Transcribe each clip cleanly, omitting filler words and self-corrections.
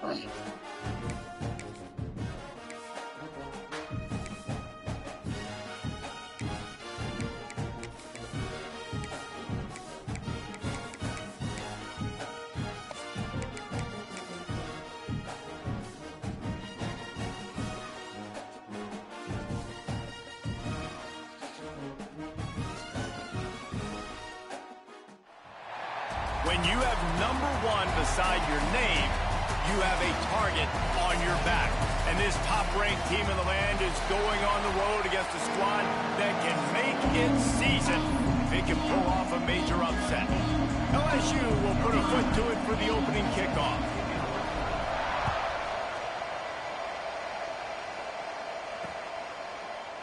When you have number 1 beside your name, you have a target on your back. And this top-ranked team in the land is going on the road against a squad that can make its season. It can pull off a major upset. LSU will put a foot to it for the opening kickoff.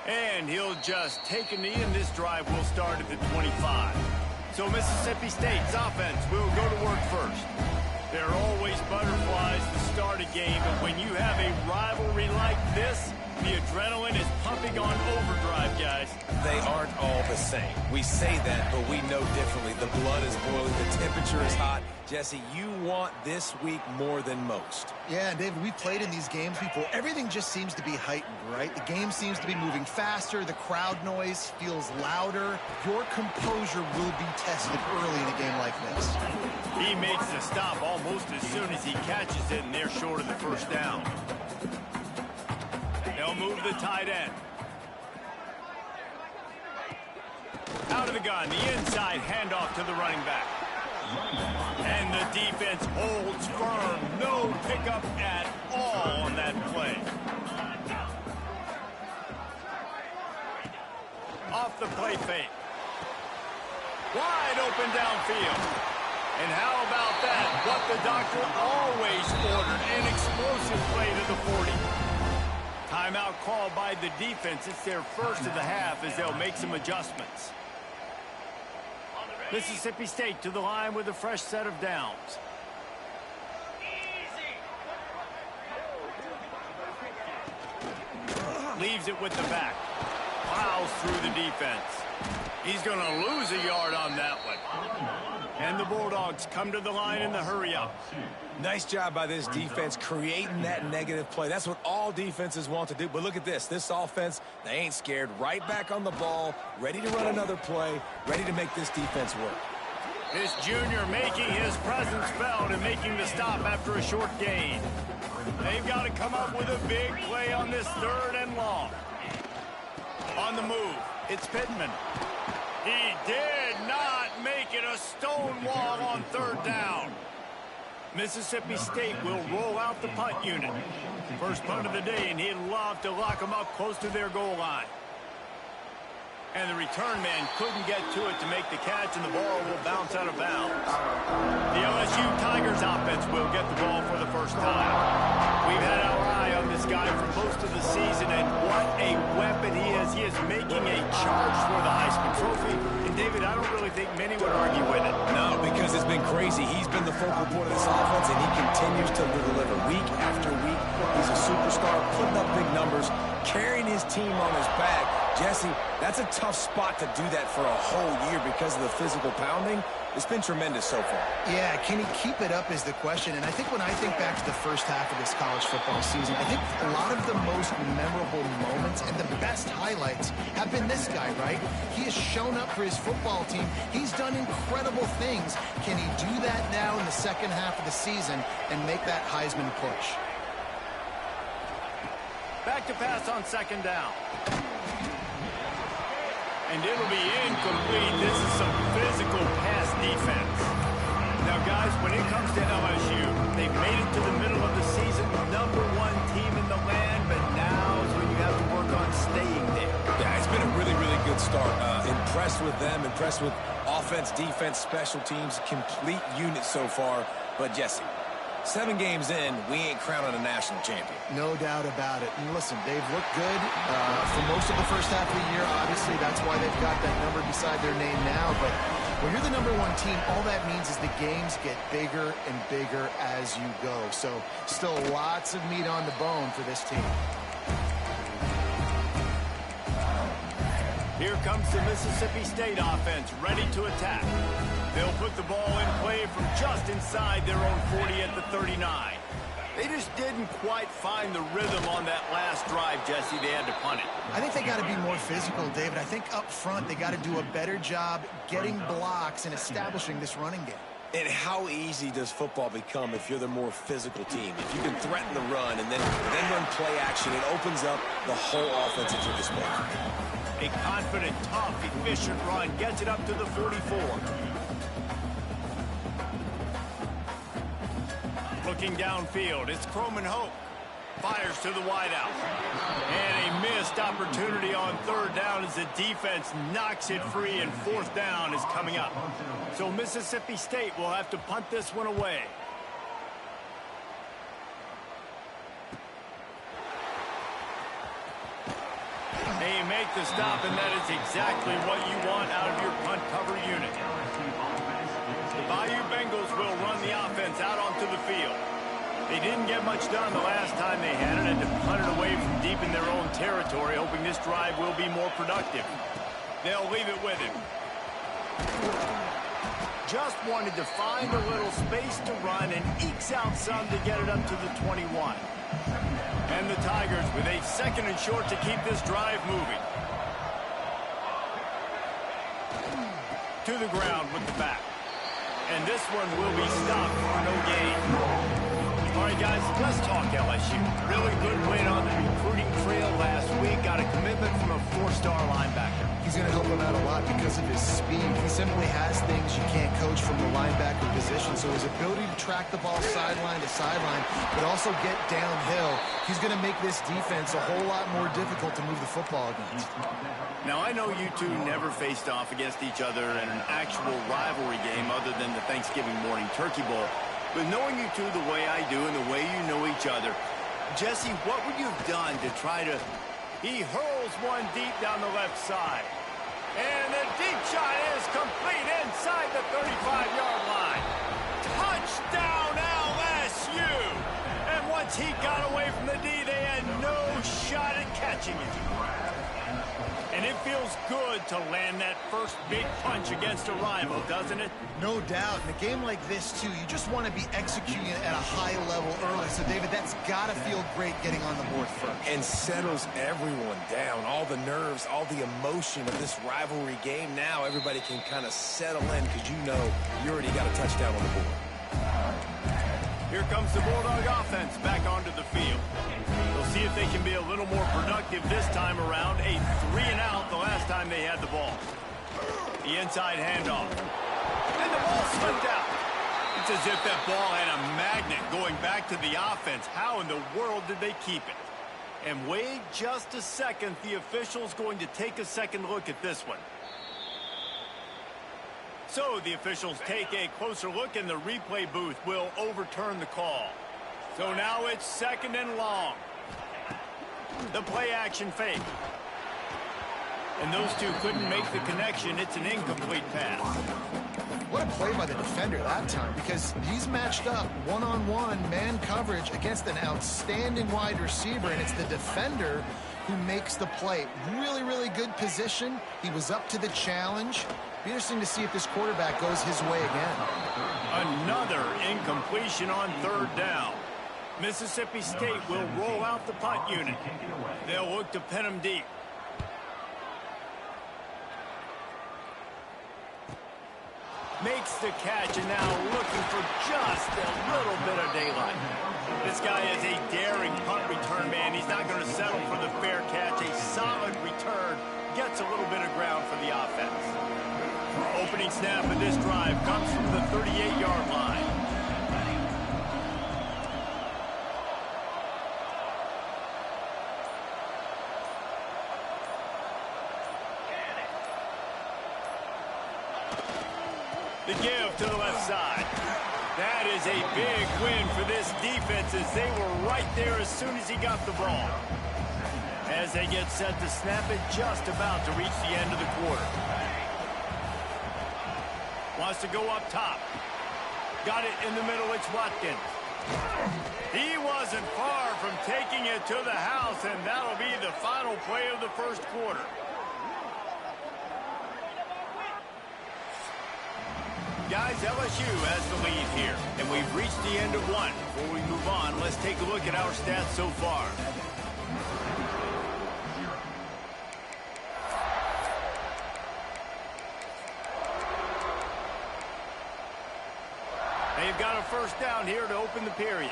And he'll just take a knee, and this drive will start at the 25. So Mississippi State's offense will go to work first. There are always butterflies to start a game, but when you have a rivalry like this, the adrenaline is pumping on overdrive, guys. They aren't all the same. We say that, but we know differently. The blood is boiling, the temperature is hot. Jesse, you want this week more than most. Yeah, and David, we've played in these games before. Everything just seems to be heightened, right? The game seems to be moving faster. The crowd noise feels louder. Your composure will be tested early in a game like this. He makes the stop almost as soon as he catches it, and they're short of the first down. They'll move the tight end. Out of the gun, the inside handoff to the running back. And the defense holds firm. No pickup at all on that play. Off the play fake. Wide open downfield. And how about that? What the doctor always ordered. An explosive play to the 40. Timeout called by the defense. It's their first of the half as they'll make some adjustments. Mississippi State to the line with a fresh set of downs. Leaves it with the back. Plows through the defense. He's going to lose a yard on that one. And the Bulldogs come to the line in the hurry-up. Nice job by this defense creating that negative play. That's what all defenses want to do. But look at this. This offense, they ain't scared. Right back on the ball, ready to run another play, ready to make this defense work. This junior making his presence felt and making the stop after a short gain. They've got to come up with a big play on this 3rd and long. On the move, it's Pittman. He did not make it a stone wall on 3rd down. Mississippi State will roll out the punt unit. First punt of the day, and he'd love to lock them up close to their goal line. And the return man couldn't get to it to make the catch, and the ball will bounce out of bounds. The LSU Tigers offense will get the ball for the first time. We've had our eye on this guy for most of the season, and what a weapon he is. He is making a charge for the Heisman Trophy. And, David, I don't really think many would argue with it. No, because it's been crazy. He's been the focal point of this offense, and he continues to deliver week after week. He's a superstar, putting up big numbers, carrying his team on his back. Jesse, that's a tough spot to do that for a whole year because of the physical pounding. It's been tremendous so far. Yeah, can he keep it up is the question. And I think when I think back to the first half of this college football season, I think a lot of the most memorable moments and the best highlights have been this guy, right? He has shown up for his football team. He's done incredible things. Can he do that now in the second half of the season and make that Heisman push? Back to pass on 2nd down. And it'll be incomplete. This is some physical pass defense. Now, guys, when it comes to LSU, they've made it to the middle of the season, #1 team in the land, but now is when you have to work on staying there. Yeah, it's been a really, really good start. Impressed with them, impressed with offense, defense, special teams, complete unit so far. But, Jesse, 7 games in, we ain't crowning a national champion. No doubt about it. And listen, they've looked good for most of the first half of the year. Obviously, that's why they've got that number beside their name now. But when you're the #1 team, all that means is the games get bigger and bigger as you go. So still lots of meat on the bone for this team. Here comes the Mississippi State offense, ready to attack. They'll put the ball in play from just inside their own 40 at the 39. They just didn't quite find the rhythm on that last drive, Jesse. They had to punt it. I think they got to be more physical, David. I think up front they got to do a better job getting blocks and establishing this running game. And how easy does football become if you're the more physical team? If you can threaten the run and then run play action, it opens up the whole offense at your disposal. A confident, tough, efficient run gets it up to the 44. Looking downfield, it's Croman Hope. Fires to the wideout. And a missed opportunity on third down as the defense knocks it free, and fourth down is coming up. So Mississippi State will have to punt this one away. They make the stop, and that is exactly what you want out of your punt cover unit. The Bayou Bengals will run the offense out onto the field. They didn't get much done the last time they had it, and to punt it away from deep in their own territory, hoping this drive will be more productive. They'll leave it with him. Just wanted to find a little space to run and ekes out some to get it up to the 21. And the Tigers with a second and short to keep this drive moving. To the ground with the back. And this one will be stopped for no gain. All right, guys, let's talk LSU. Really good win on the recruiting trail last week. Got a commitment from a four-star linebacker. He's going to help him out a lot because of his speed. He simply has things you can't coach from the linebacker position. So his ability to track the ball sideline to sideline, but also get downhill, he's going to make this defense a whole lot more difficult to move the football against. Now, I know you two never faced off against each other in an actual rivalry game other than the Thanksgiving morning Turkey Bowl. But knowing you two the way I do and the way you know each other, Jesse, what would you have done to try to... He hurls one deep down the left side. And the deep shot is complete inside the 35-yard line. Touchdown, LSU! And once he got away from the D, they had no shot at catching it. And it feels good to land that first big punch against a rival, doesn't it? No doubt. In a game like this, too, you just want to be executing at a high level early. So, David, that's got to feel great getting on the board first. And settles everyone down. All the nerves, all the emotion of this rivalry game. Now everybody can kind of settle in because you know you already got a touchdown on the board. Here comes the Bulldog offense back onto the field. We'll see if they can be a little more productive this time around. A 3-and-out the last time they had the ball. The inside handoff. And the ball slipped out. It's as if that ball had a magnet going back to the offense. How in the world did they keep it? And wait just a second. The official's going to take a second look at this one. So the officials take a closer look, and the replay booth will overturn the call. So now it's second and long. The play action fake. And those two couldn't make the connection. It's an incomplete pass. What a play by the defender that time, because he's matched up one-on-one man coverage against an outstanding wide receiver, and it's the defender who makes the play. Really, really good position. He was up to the challenge. Be interesting to see if this quarterback goes his way again. Another incompletion on third down. Mississippi State will roll out the punt unit. They'll look to pin him deep. Makes the catch, and now looking for just a little bit of daylight. This guy is a daring punt return man. He's not going to settle for the fair catch. A solid return gets a little bit of ground for the offense. Opening snap of this drive comes from the 38-yard line. The give to the left side. That is a big win for this defense as they were right there as soon as he got the ball. As they get set to snap it, just about to reach the end of the quarter. Wants to go up top. Got it in the middle, it's Watkins. He wasn't far from taking it to the house, and that'll be the final play of the first quarter. Guys, LSU has the lead here, and we've reached the end of one. Before we move on, let's take a look at our stats so far. They've got a first down here to open the period.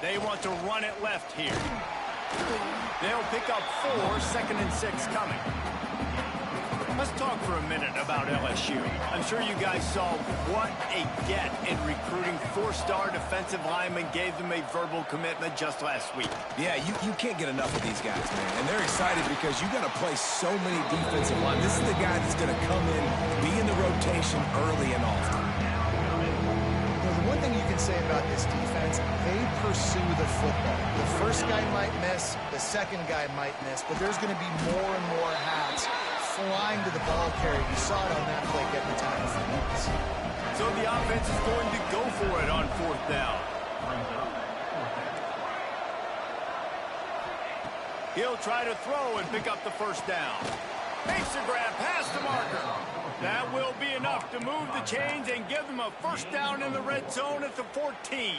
They want to run it left here. They'll pick up 4, 2nd and 6 coming. Let's talk for a minute about LSU. I'm sure you guys saw what a get in recruiting 4-star defensive linemen gave them a verbal commitment just last week. Yeah, you can't get enough of these guys, man. And they're excited because you got to play so many defensive line. This is the guy that's going to come in, be in the rotation early and often. The one thing you can say about this defense, they pursue the football. The first guy might miss, the second guy might miss, but there's going to be more and more hats flying to the ball carrier. You saw it on that play getting the tackle for Eagles. So the offense is going to go for it on 4th down. He'll try to throw and pick up the first down. Makes the grab past the marker. That will be enough to move the chains and give them a first down in the red zone at the 14.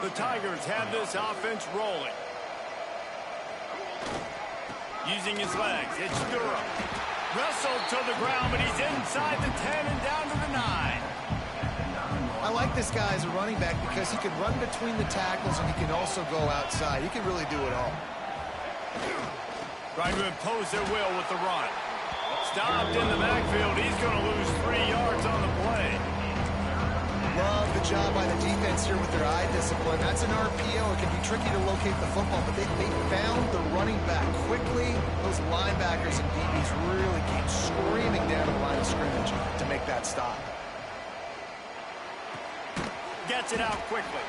The Tigers have this offense rolling. Using his legs, it's Durham. Wrestled to the ground, but he's inside the 10 and down to the 9. I like this guy as a running back because he can run between the tackles and he can also go outside. He can really do it all. Trying to impose their will with the run. Stopped in the backfield. He's going to lose 3 yards on the play. Love the job by the defense here with their eye discipline. That's an RPO. It can be tricky to locate the football, but they found the running back quickly. Those linebackers and DBs really came screaming down the line of scrimmage to make that stop. Gets it out quickly.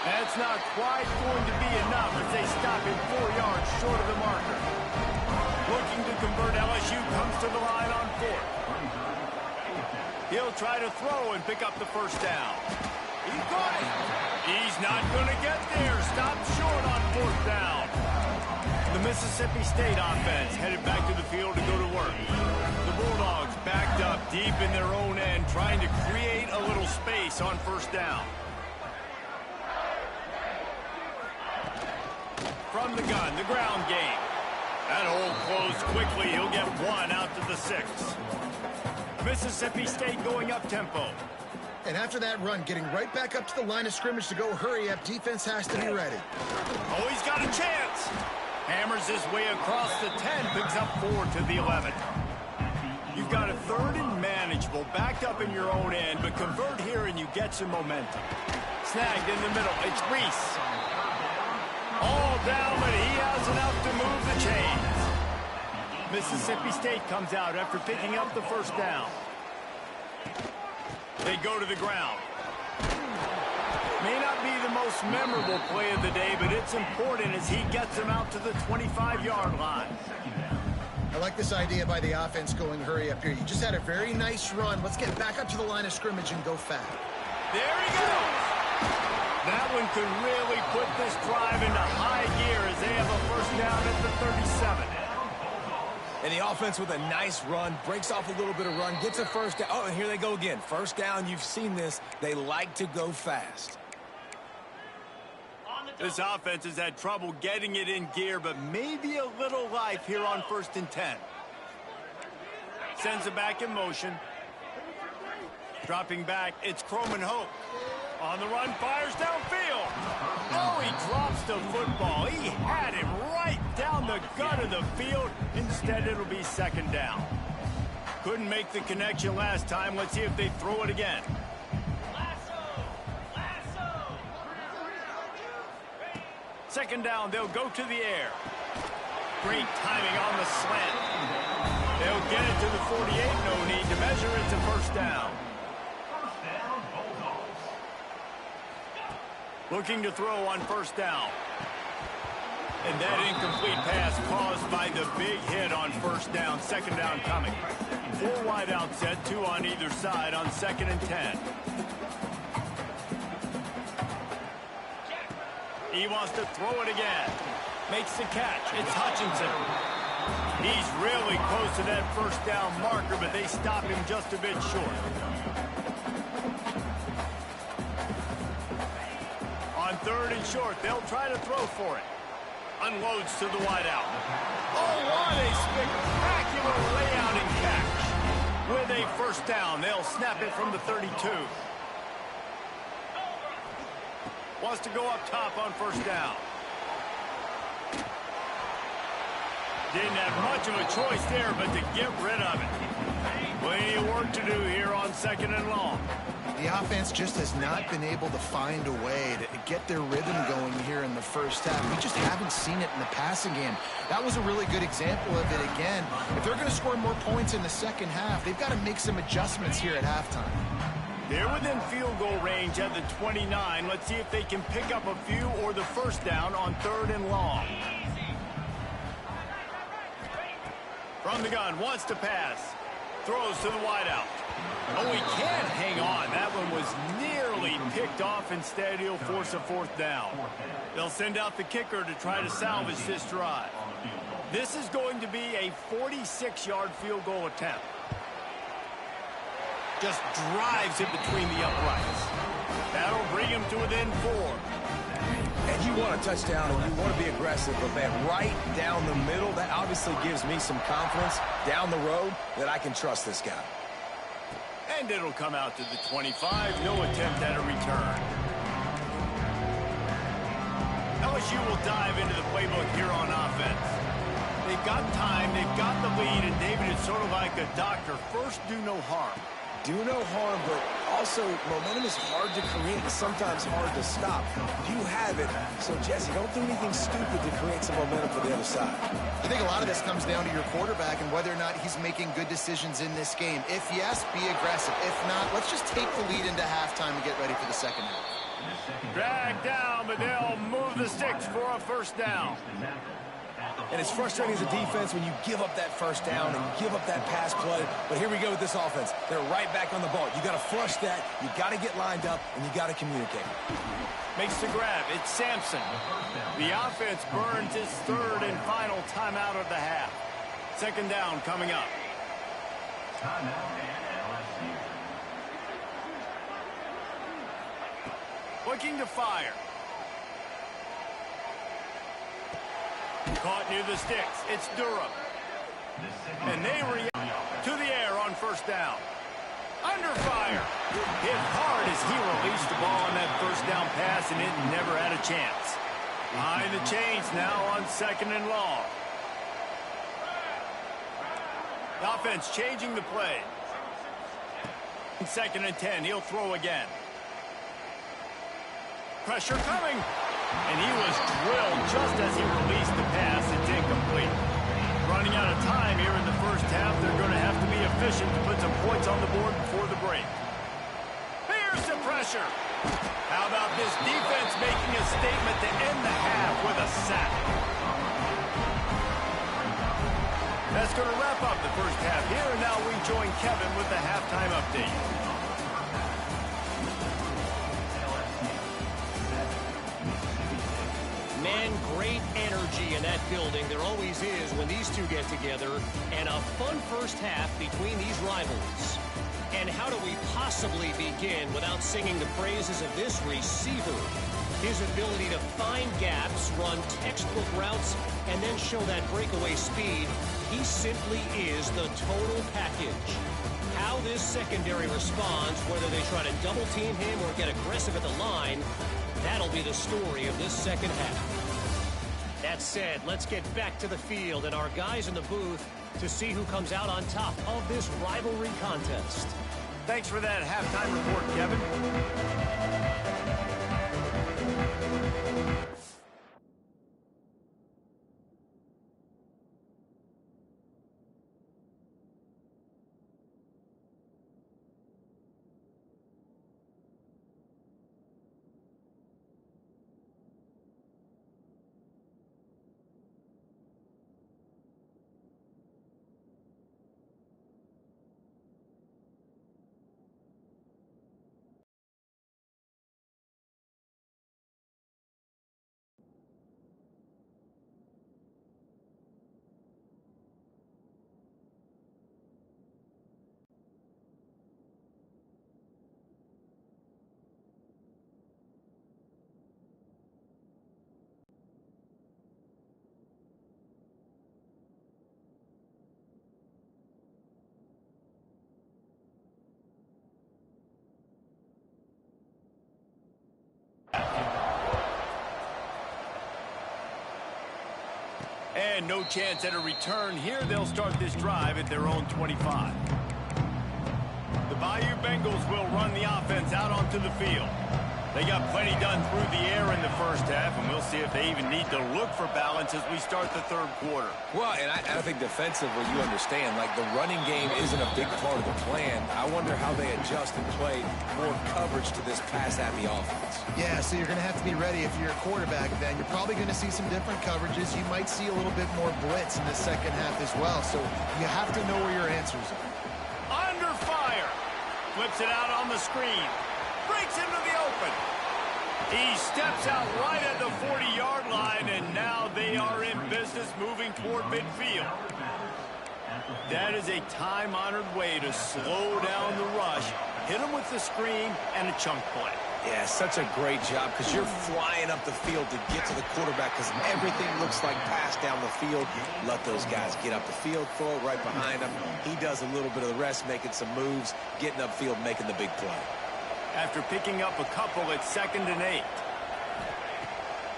That's not quite going to be enough as they stop him 4 yards short of the marker. Looking to convert, LSU comes to the line on 4th. He'll try to throw and pick up the first down. He's got it. He's not going to get there. Stopped short on 4th down. The Mississippi State offense headed back to the field to go to work. The Bulldogs backed up deep in their own end, trying to create a little space on first down. From the gun, the ground game. That hole closed quickly. He'll get 1 out to the 6. Mississippi State going up tempo. And after that run, getting right back up to the line of scrimmage to go hurry up, defense has to be ready. Oh, he's got a chance. Hammers his way across the 10, picks up 4 to the 11. You've got a 3rd and manageable, backed up in your own end, but convert here and you get some momentum. Snagged in the middle. It's Reese. All down, but he has enough to move the chains. Mississippi State comes out after picking up the first down. They go to the ground. May not be the most memorable play of the day, but it's important as he gets them out to the 25-yard line. I like this idea by the offense going hurry up here. You just had a very nice run. Let's get back up to the line of scrimmage and go fast. There he goes. That one could really put this drive into high gear as they have a first down at the 37. And the offense with a nice run, breaks off a little bit of run, gets a first down. Oh, and here they go again. First down, you've seen this. They like to go fast. This offense has had trouble getting it in gear, but maybe a little life here on 1st and 10. Sends it back in motion. Dropping back, it's Croman Hope. On the run, fires downfield. Oh, he drops the football. He had him right down the gut of the field. Instead, it'll be 2nd down. Couldn't make the connection last time. Let's see if they throw it again. Second down, they'll go to the air. Great timing on the slant. They'll get it to the 48. No need to measure it to first down. Looking to throw on first down. And that incomplete pass caused by the big hit on first down. 2nd down coming. 4 wide out set, 2 on either side on 2nd and 10. He wants to throw it again. Makes the catch. It's Hutchinson. He's really close to that first down marker, but they stop him just a bit short. On 3rd and short, they'll try to throw for it. Unloads to the wideout. Oh, what a spectacular layout and catch. With a first down, they'll snap it from the 32. Wants to go up top on first down. Didn't have much of a choice there, but to get rid of it. Plenty of work to do here on 2nd and long. The offense just has not been able to find a way to get their rhythm going here in the first half. We just haven't seen it in the passing game. That was a really good example of it again. If they're going to score more points in the second half, they've got to make some adjustments here at halftime. They're within field goal range at the 29. Let's see if they can pick up a few or the first down on 3rd and long. From the gun, wants to pass. Throws to the wideout. Oh, he can't hang on. That one was nearly picked off. Instead, he'll force a 4th down. They'll send out the kicker to try to salvage this drive. This is going to be a 46-yard field goal attempt. Just drives it between the uprights. That'll bring him to within 4. And you want a touchdown and you want to be aggressive, but man, right down the middle, that obviously gives me some confidence down the road that I can trust this guy. And it'll come out to the 25. No attempt at a return. LSU will dive into the playbook here on offense. They've got time, they've got the lead, and David is sort of like a doctor. First, do no harm. Do no harm, but also momentum is hard to create and sometimes hard to stop. You have it, so Jesse, don't do anything stupid to create some momentum for the other side. I think a lot of this comes down to your quarterback and whether or not he's making good decisions in this game. If yes, be aggressive. If not, let's just take the lead into halftime and get ready for the second half. Drag down, but they'll move the sticks for a first down. And it's frustrating as a defense when you give up that first down and you give up that pass play. But here we go with this offense. They're right back on the ball. You got to flush that. You got to get lined up, and you got to communicate. Makes the grab. It's Sampson. The offense burns its 3rd and final timeout of the half. 2nd down coming up. Looking to fire. Caught near the sticks. It's Durham. And they react to the air on first down. Under fire. Hit hard as he released the ball on that first down pass, and it never had a chance. Behind the chains now on 2nd and long. The offense changing the play. 2nd and 10. He'll throw again. Pressure coming. And he was drilled just as he released the pass. It's incomplete. Running out of time here in the first half. They're going to have to be efficient to put some points on the board before the break. Here's the pressure. How about this defense making a statement to end the half with a sack? That's going to wrap up the first half here. And now we join Kevin with the halftime update. Man, great energy in that building. There always is when these two get together. And a fun first half between these rivals. And how do we possibly begin without singing the praises of this receiver? His ability to find gaps, run textbook routes, and then show that breakaway speed. He simply is the total package. How this secondary responds, whether they try to double team him or get aggressive at the line, that'll be the story of this second half. That said, let's get back to the field and our guys in the booth to see who comes out on top of this rivalry contest. Thanks for that halftime report, Kevin. And no chance at a return here. They'll start this drive at their own 25. The Bayou Bengals will run the offense out onto the field. They got plenty done through the air in the first half, and we'll see if they even need to look for balance as we start the third quarter. Well, and I think defensively, you understand, like the running game isn't a big part of the plan. I wonder how they adjust and play more coverage to this pass-happy offense. Yeah, so you're going to have to be ready if you're a quarterback then. You're probably going to see some different coverages. You might see a little bit more blitz in the second half as well, so you have to know where your answers are. Under fire. Flips it out on the screen. Breaks into the open. He steps out right at the 40-yard line, and now they are in business moving toward midfield. That is a time-honored way to slow down the rush, hit him with the screen, and a chunk play. Yeah, such a great job because you're flying up the field to get to the quarterback because everything looks like pass down the field. Let those guys get up the field, throw it right behind him. He does a little bit of the rest, making some moves, getting upfield, making the big play. After picking up a couple at 2nd and 8.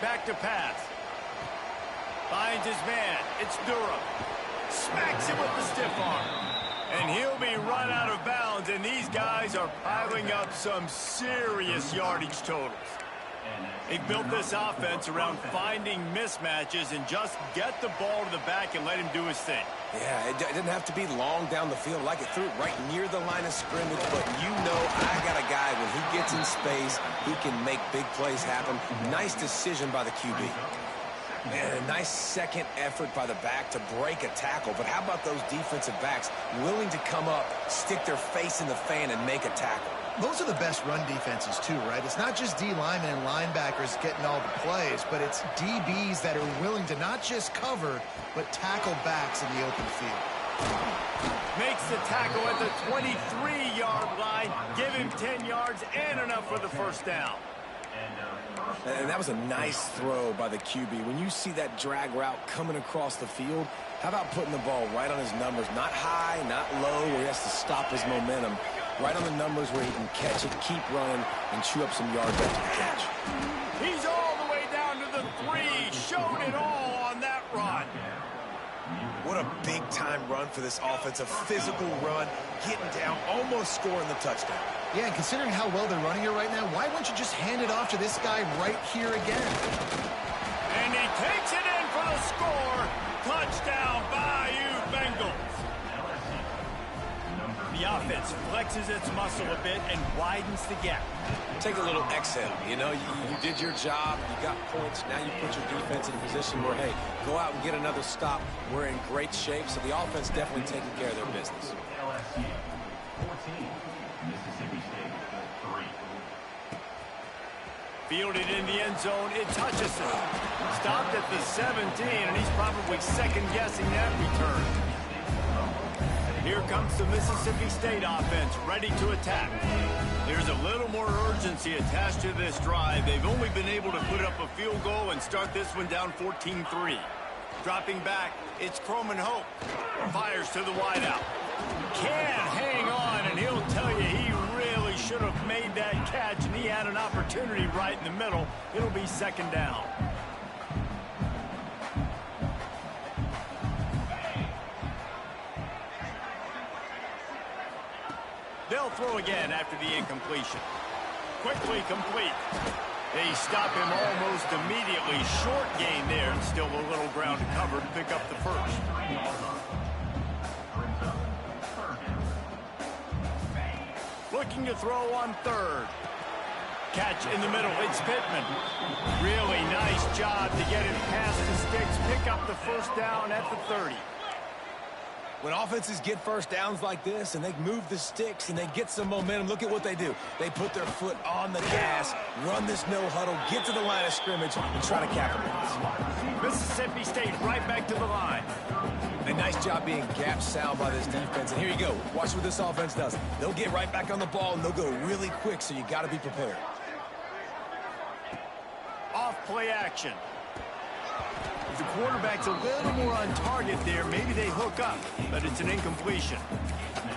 Back to pass. Finds his man. It's Durham. Smacks him with the stiff arm. And he'll be run out of bounds, and these guys are piling up some serious yardage totals. They've built this offense around finding mismatches and just get the ball to the back and let him do his thing. Yeah, it didn't have to be long down the field. Like it threw it right near the line of scrimmage, but you know I got a guy, when he gets in space, he can make big plays happen. Nice decision by the QB. Man, a nice second effort by the back to break a tackle. But how about those defensive backs willing to come up, stick their face in the fan, and make a tackle? Those are the best run defenses, too, right? It's not just D linemen and linebackers getting all the plays, but it's DBs that are willing to not just cover, but tackle backs in the open field. Makes the tackle at the 23-yard line. Give him 10 yards and enough for the first down. And that was a nice throw by the QB. When you see that drag route coming across the field, how about putting the ball right on his numbers? Not high, not low, where he has to stop his momentum. Right on the numbers where he can catch it, keep running, and chew up some yards after the catch. He's all the way down to the 3. Showed it all on that run. What a big-time run for this offense. A physical run, getting down, almost scoring the touchdown. Yeah, and considering how well they're running it right now, why wouldn't you just hand it off to this guy right here again? And he takes it in for the score. Touchdown, Bayou Bengals. The offense flexes its muscle a bit and widens the gap. Take a little exhale. You know, you did your job. You got points. Now you put your defense in a position where, hey, go out and get another stop. We're in great shape. So the offense definitely taking care of their business. Fielded in the end zone. It touches him. Stopped at the 17, and he's probably second-guessing that return. Here comes the Mississippi State offense, ready to attack. There's a little more urgency attached to this drive. They've only been able to put up a field goal and start this one down 14-3. Dropping back, it's Croman Hope. Fires to the wideout. Can't hang on, and he'll tell you he really should have made that catch, and he had an opportunity right in the middle. It'll be second down. They'll throw again after the incompletion. Quickly complete. They stop him almost immediately. Short gain there, and still a little ground to cover to pick up the first. Looking to throw on third. Catch in the middle. It's Pittman. Really nice job to get it past the sticks. Pick up the first down at the 30. When offenses get first downs like this and they move the sticks and they get some momentum, look at what they do. They put their foot on the gas, run this no huddle, get to the line of scrimmage, and try to capitalize. Mississippi State right back to the line. A nice job being gap sound by this defense. And here you go. Watch what this offense does. They'll get right back on the ball, and they'll go really quick, so you got to be prepared. Off play action. If the quarterback's a little more on target there, maybe they hook up, but it's an incompletion.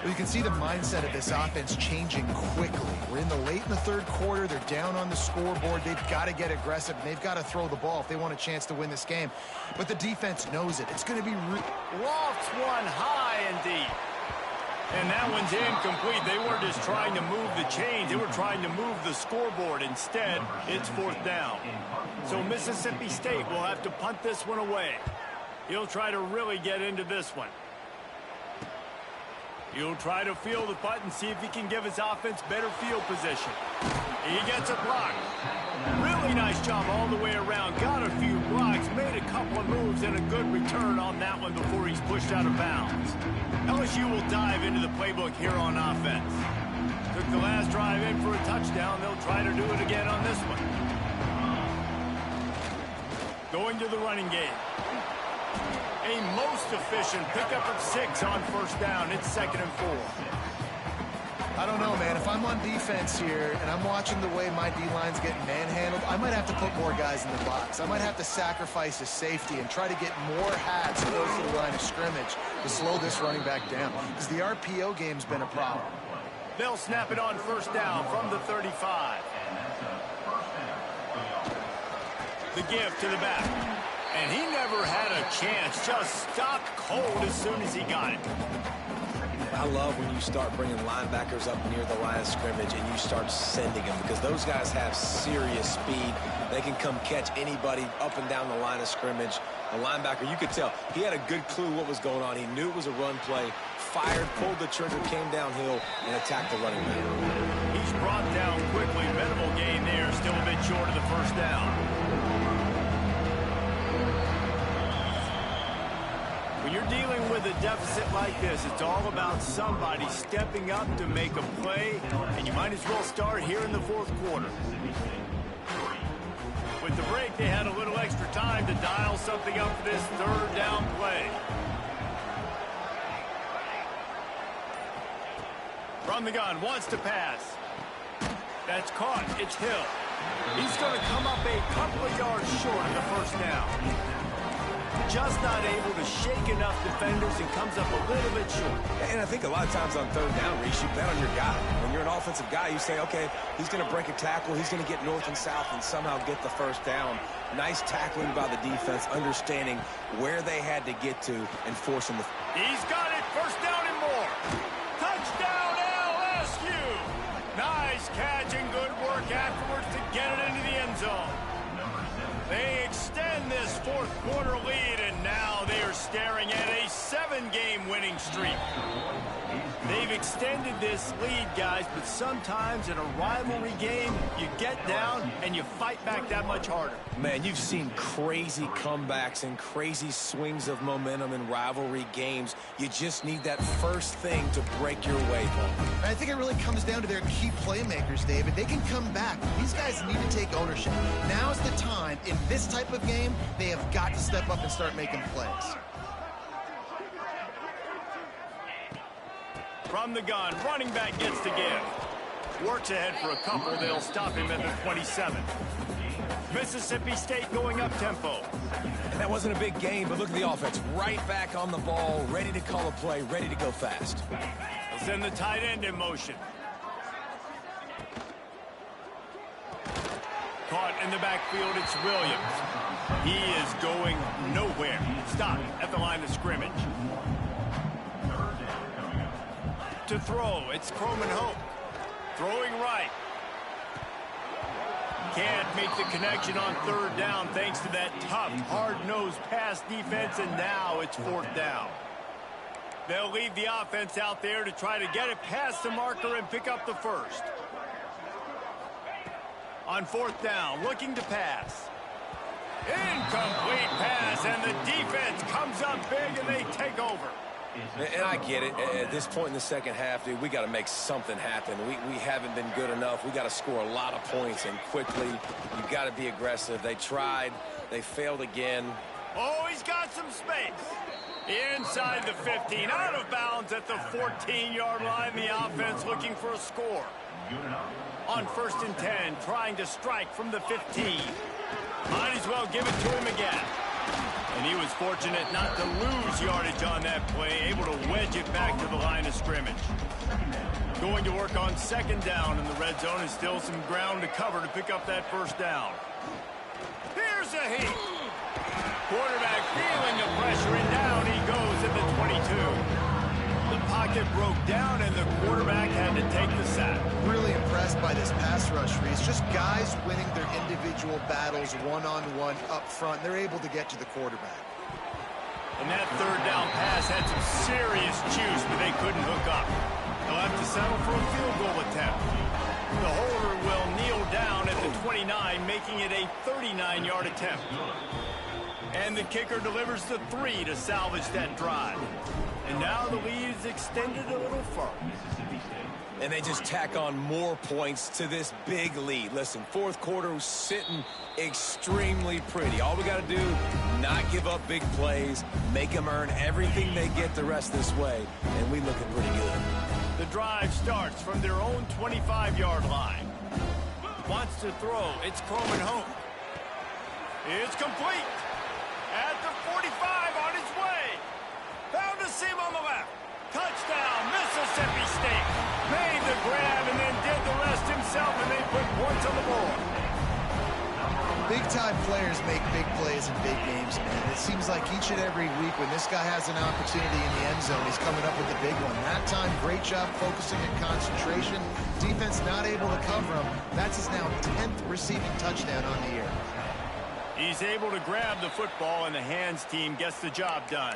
Well, you can see the mindset of this offense changing quickly. We're in the third quarter. They're down on the scoreboard. They've got to get aggressive, and they've got to throw the ball if they want a chance to win this game. But the defense knows it. It's going to be... Lofts one high and deep. And that one's incomplete. They weren't just trying to move the chains. They were trying to move the scoreboard. Instead, it's fourth down. So Mississippi State will have to punt this one away. He'll try to really get into this one. He'll try to field the punt and see if he can give his offense better field position. He gets a block. Really nice job all the way around. Got a few blocks, made a couple of moves, and a good return on that one before he's pushed out of bounds. LSU will dive into the playbook here on offense. Took the last drive in for a touchdown. They'll try to do it again on this one. Going to the running game. A most efficient pickup of 6 on first down. It's 2nd and 4. I don't know, man. If I'm on defense here and I'm watching the way my D-line's getting manhandled, I might have to put more guys in the box. I might have to sacrifice a safety and try to get more hats close to the line of scrimmage to slow this running back down, because the RPO game's been a problem. They'll snap it on first down from the 35. The give to the back. And he never had a chance. Just stopped cold as soon as he got it. I love when you start bringing linebackers up near the line of scrimmage and you start sending them, because those guys have serious speed. They can come catch anybody up and down the line of scrimmage. The linebacker, you could tell, he had a good clue what was going on. He knew it was a run play, fired, pulled the trigger, came downhill, and attacked the running back. He's brought down quickly. Minimal gain there, still a bit short of the first down. When you're dealing with a deficit like this, it's all about somebody stepping up to make a play, and you might as well start here in the fourth quarter. With the break, they had a little extra time to dial something up for this third down play. From the gun, wants to pass. That's caught. It's Hill. He's going to come up a couple of yards short of the first down. Just not able to shake enough defenders and comes up a little bit short. And I think a lot of times on third down, Reese, you bet on your guy. When you're an offensive guy, you say, okay, he's going to break a tackle, he's going to get north and south and somehow get the first down. Nice tackling by the defense, understanding where they had to get to and forcing the... He's got it, first down and more. Touchdown, LSU! Nice catch and good work afterwards to get it into the end zone. They extend this fourth quarter lead, and now they are staring at a 7-game winning streak. They've extended this lead, guys, but sometimes in a rivalry game, you get down and you fight back that much harder. Man, you've seen crazy comebacks and crazy swings of momentum in rivalry games. You just need that first thing to break your way, Paul. I think it really comes down to their key playmakers, David. They can come back. These guys need to take ownership. Now's the time. In this type of game, they have got to step up and start making plays. From the gun, running back gets the give. Works ahead for a couple. They'll stop him at the 27. Mississippi State going up tempo. And that wasn't a big game, but look at the offense. Right back on the ball, ready to call a play, ready to go fast. They'll send the tight end in motion. Caught in the backfield, it's Williams. He is going nowhere. Stop at the line of scrimmage. To throw, it's Croman Hope. Throwing right. Can't make the connection on third down thanks to that tough, hard-nosed pass defense, and now it's fourth down. They'll leave the offense out there to try to get it past the marker and pick up the first. On fourth down, looking to pass. Incomplete pass, and the defense comes up big, and they take over. And I get it. At this point in the second half, dude, we got to make something happen. We haven't been good enough. We got to score a lot of points, and quickly. You've got to be aggressive. They tried. They failed again. Oh, he's got some space. Inside the 15, out of bounds at the 14-yard line. The offense looking for a score. On 1st and 10, trying to strike from the 15. Might as well give it to him again. And he was fortunate not to lose yardage on that play, able to wedge it back to the line of scrimmage. Going to work on second down, and the red zone is still some ground to cover to pick up that first down. Here's a heat. Quarterback feeling the pressure, and down he goes at the 22. The pocket broke down, and the quarterback had to take the sack. Really impressed by this pass rush, Reese. Just guys winning their individual battles one-on-one up front. They're able to get to the quarterback. And that third down pass had some serious juice, but they couldn't hook up. They'll have to settle for a field goal attempt. The holder will kneel down at the 29, making it a 39-yard attempt. And the kicker delivers the 3 to salvage that drive. And now the lead is extended a little further. And they just tack on more points to this big lead. Listen, fourth quarter was sitting extremely pretty. All we got to do, not give up big plays, make them earn everything they get the rest this way, and we looking pretty good. The drive starts from their own 25-yard line. Wants to throw. It's Coleman Hope. It's complete. At the 45 on his way. Found a seam on the left. Touchdown, Mississippi State. Made the grab and then did the rest himself, and they put points on the board. Big-time players make big plays in big games, man. It seems like each and every week when this guy has an opportunity in the end zone, he's coming up with the big one. That time, great job focusing and concentration. Defense not able to cover him. That's his now 10th receiving touchdown on the year. He's able to grab the football, and the hands team gets the job done.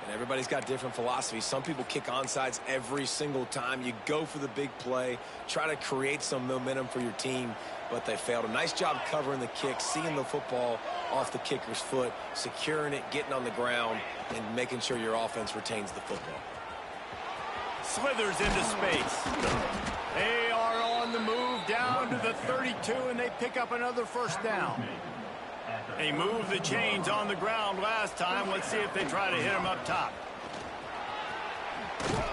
And everybody's got different philosophies. Some people kick onside every single time. You go for the big play, try to create some momentum for your team, but they failed. A nice job covering the kick, seeing the football off the kicker's foot, securing it, getting on the ground, and making sure your offense retains the football. Slithers into space. They are on the move down to the 32, and they pick up another first down. They moved the chains on the ground last time. Let's see if they try to hit him up top.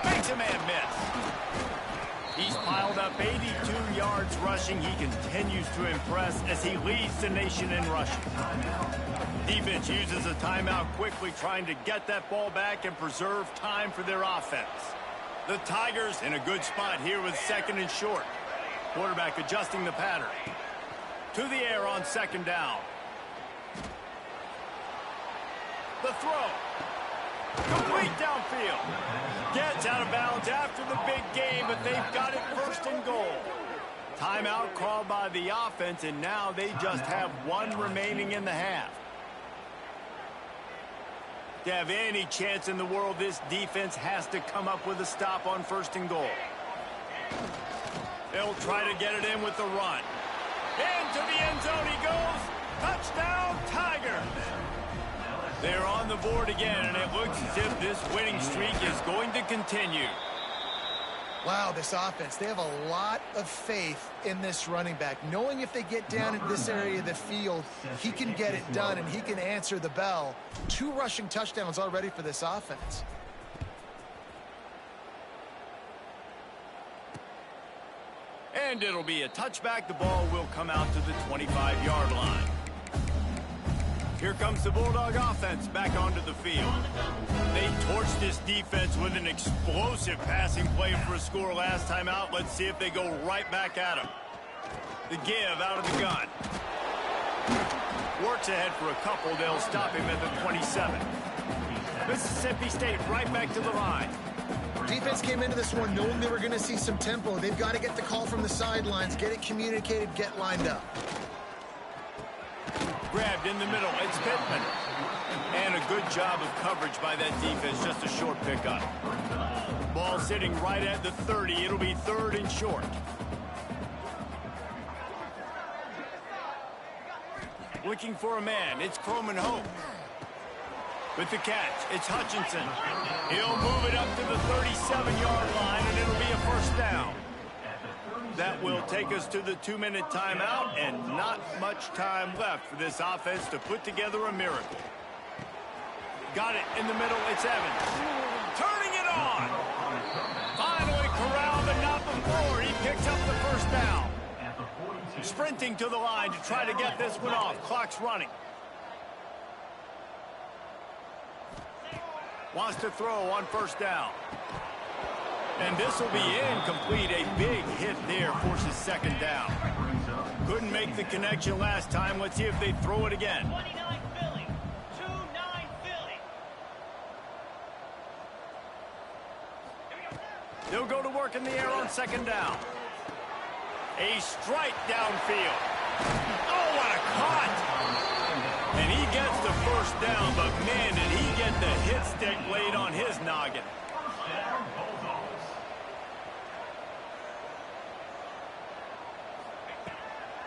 Makes a man miss. He's piled up 82 yards rushing. He continues to impress as he leads the nation in rushing. Defense uses a timeout quickly, trying to get that ball back and preserve time for their offense. The Tigers in a good spot here with second and short. Quarterback adjusting the pattern. To the air on second down. The throw. Complete downfield. Gets out of bounds after the big game, but they've got it first and goal. Timeout called by the offense, and now they just have one remaining in the half. To have any chance in the world, this defense has to come up with a stop on first and goal. They'll try to get it in with the run. Into the end zone he goes. Touchdown, Tigers. They're on the board again, and it looks as if this winning streak is going to continue. Wow, this offense, they have a lot of faith in this running back. Knowing if they get down in this area of the field, he can get it done, and he can answer the bell. 2 rushing touchdowns already for this offense. And it'll be a touchback. The ball will come out to the 25-yard line. Here comes the Bulldog offense back onto the field. They torched this defense with an explosive passing play for a score last time out. Let's see if they go right back at him. The give out of the gun. Works ahead for a couple. They'll stop him at the 27. Mississippi State right back to the line. Defense came into this one knowing they were going to see some tempo. They've got to get the call from the sidelines, get it communicated, get lined up. Grabbed in the middle. It's Pittman. And a good job of coverage by that defense. Just a short pickup. Ball sitting right at the 30. It'll be third and short. Looking for a man. It's Coleman Hope. With the catch, it's Hutchinson. He'll move it up to the 37-yard line, and it'll be a first down. That will take us to the 2-minute timeout, and not much time left for this offense to put together a miracle. Got it in the middle. It's Evans. Turning it on. Finally corralled and not before. He picks up the first down. Sprinting to the line to try to get this one off. Clock's running. Wants to throw on first down. And this will be incomplete. A big hit there forces second down. Couldn't make the connection last time. Let's see if they throw it again. 29 Philly. 2-9 Philly. They'll go to work in the air on second down. A strike downfield. Oh, what a cut! And he gets the first down, but man, did he get the hit stick laid on his noggin.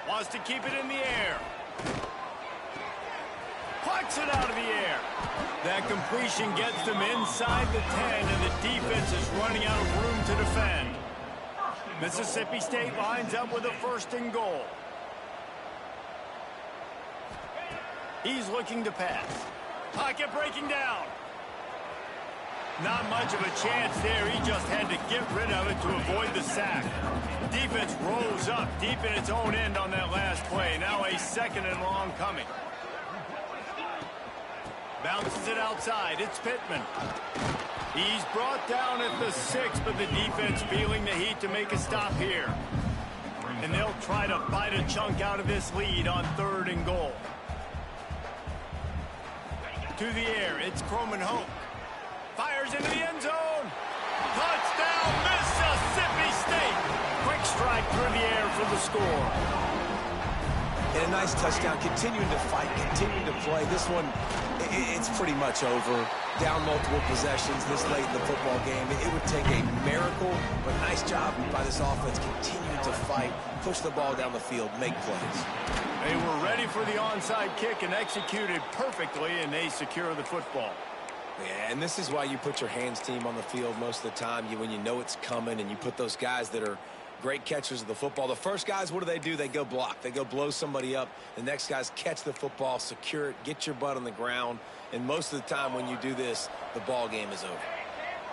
Wants to keep it in the air. Plucks it out of the air. That completion gets them inside the 10, and the defense is running out of room to defend. Mississippi State lines up with a 1st and goal. He's looking to pass. Pocket breaking down. Not much of a chance there. He just had to get rid of it to avoid the sack. Defense rose up deep in its own end on that last play. Now a 2nd and long coming. Bounces it outside. It's Pittman. He's brought down at the 6, but the defense feeling the heat to make a stop here. And they'll try to bite a chunk out of this lead on 3rd and goal. To the air, it's Croman-Hoke. Fires into the end zone. Touchdown, Mississippi State. Quick strike through the air for the score. And a nice touchdown, continuing to fight, continuing to play. This one, it's pretty much over. Down multiple possessions this late in the football game. It would take a miracle, but nice job by this offense continuing to fight, push the ball down the field, make plays. They were ready for the onside kick and executed perfectly, and they secure the football. Yeah, and this is why you put your hands team on the field most of the time. When you know it's coming, and you put those guys that are great catchers of the football. The first guys, what do? They go block. They go blow somebody up. The next guys catch the football, secure it, get your butt on the ground. And most of the time when you do this, the ball game is over.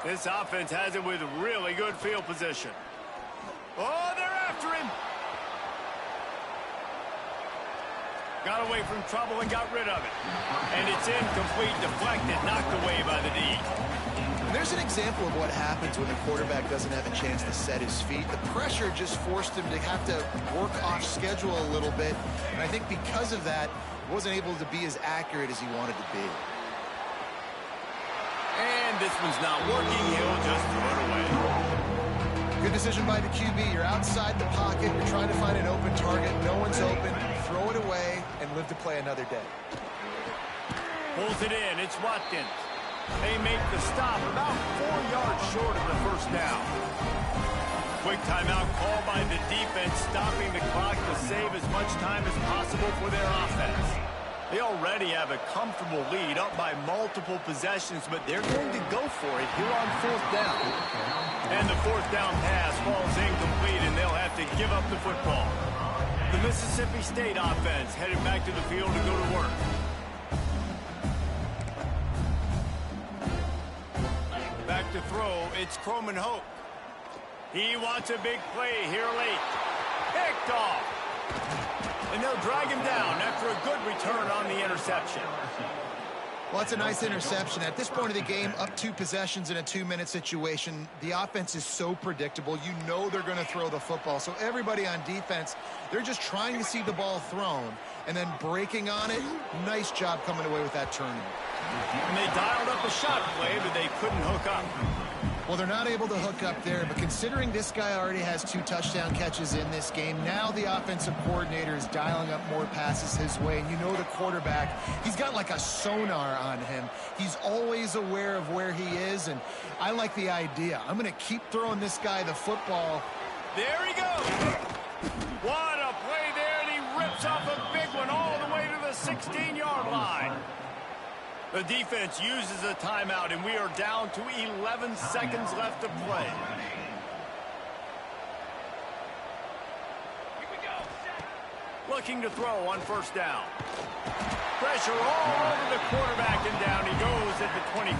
This offense has it with really good field position. Oh, they're after him. Got away from trouble and got rid of it. And it's incomplete, deflected, knocked away by the D. There's an example of what happens when the quarterback doesn't have a chance to set his feet. The pressure just forced him to have to work off schedule a little bit. And I think because of that, he wasn't able to be as accurate as he wanted to be. And this one's not working. He'll just throw it away. Good decision by the QB. You're outside the pocket. You're trying to find an open target. No one's open. Throw it away and live to play another day. Pulls it in. It's Watkins. They make the stop about 4 yards short of the first down. Quick timeout call by the defense, stopping the clock to save as much time as possible for their offense. They already have a comfortable lead, up by multiple possessions, but they're going to go for it here on 4th down. And the 4th down pass falls incomplete, and they'll have to give up the football. The Mississippi State offense headed back to the field to go to work. Back to throw, it's Croman-Hoke. He wants a big play here late. Picked off. And they'll drag him down after a good return on the interception. Well, that's a nice interception. At this point of the game, up 2 possessions in a 2-minute situation, the offense is so predictable. You know they're going to throw the football. So everybody on defense, they're just trying to see the ball thrown and then breaking on it. Nice job coming away with that turnover. And they dialed up a shot play, but they couldn't hook up. Well, they're not able to hook up there, but considering this guy already has 2 touchdown catches in this game, now the offensive coordinator is dialing up more passes his way. And you know the quarterback, he's got like a sonar on him. He's always aware of where he is, and I like the idea. I'm going to keep throwing this guy the football. There he goes. What a play there, and he rips off a big one all the way to the 16-yard line. The defense uses a timeout, and we are down to 11 seconds left to play. Looking to throw on first down. Pressure all over the quarterback, and down he goes at the 24.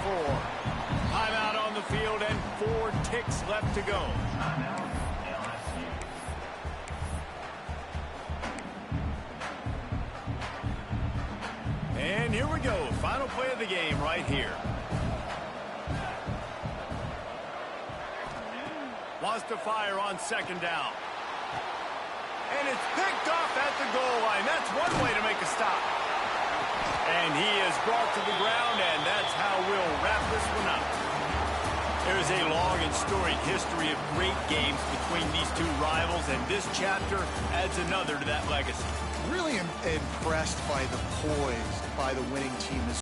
Timeout on the field, and 4 ticks left to go. And here we go. Final play of the game right here. pause to fire on second down. And it's picked off at the goal line. That's one way to make a stop. And he is brought to the ground, and that's how we'll wrap this one up. There's a long and storied history of great games between these two rivals, and this chapter adds another to that legacy. Really impressed by the poise by the winning team as